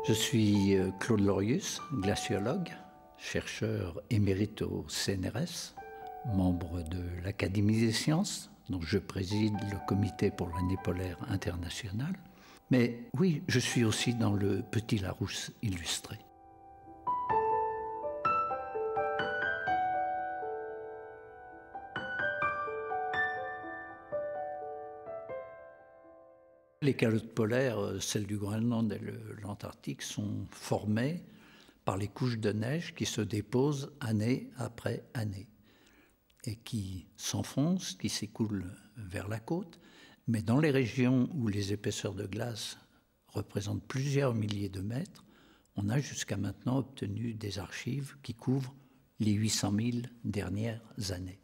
Je suis Claude Lorius, glaciologue, chercheur émérite au CNRS, membre de l'Académie des sciences, dont je préside le comité pour l'année polaire internationale. Mais oui, je suis aussi dans le Petit Larousse illustré. Les calottes polaires, celles du Groenland et de l'Antarctique, sont formées par les couches de neige qui se déposent année après année et qui s'enfoncent, qui s'écoulent vers la côte. Mais dans les régions où les épaisseurs de glace représentent plusieurs milliers de mètres, on a jusqu'à maintenant obtenu des archives qui couvrent les 800 000 dernières années.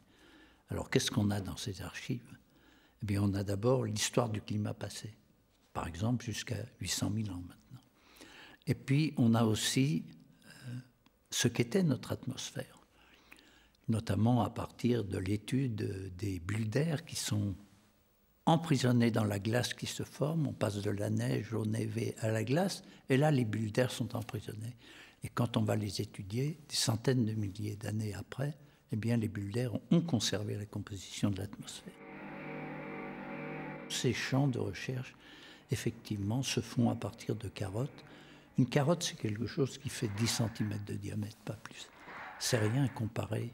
Alors qu'est-ce qu'on a dans ces archives ? Eh bien, on a d'abord l'histoire du climat passé, par exemple jusqu'à 800 000 ans maintenant. Et puis on a aussi ce qu'était notre atmosphère, notamment à partir de l'étude des bulles d'air qui sont emprisonnées dans la glace qui se forme. On passe de la neige au névé à la glace, et là les bulles d'air sont emprisonnées. Et quand on va les étudier, des centaines de milliers d'années après, eh bien les bulles d'air ont conservé la composition de l'atmosphère. Ces champs de recherche, effectivement, se font à partir de carottes. Une carotte, c'est quelque chose qui fait 10 cm de diamètre, pas plus. C'est rien comparé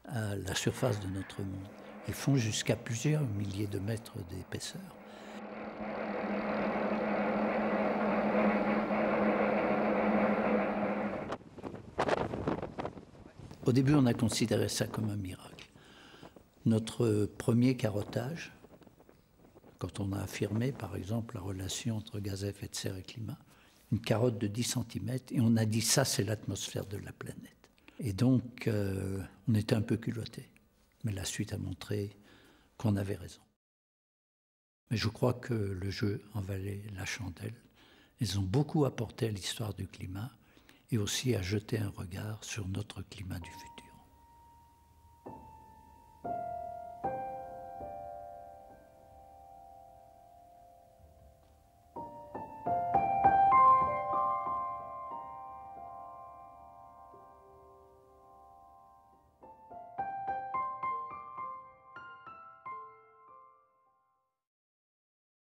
à la surface de notre monde. Elles font jusqu'à plusieurs milliers de mètres d'épaisseur. Au début, on a considéré ça comme un miracle. Notre premier carottage, quand on a affirmé, par exemple, la relation entre gaz à effet de serre et climat, une carotte de 10 cm, et on a dit ça, c'est l'atmosphère de la planète. Et donc, on était un peu culottés. Mais la suite a montré qu'on avait raison. Mais je crois que le jeu en valait la chandelle. Ils ont beaucoup apporté à l'histoire du climat et aussi à jeter un regard sur notre climat du futur.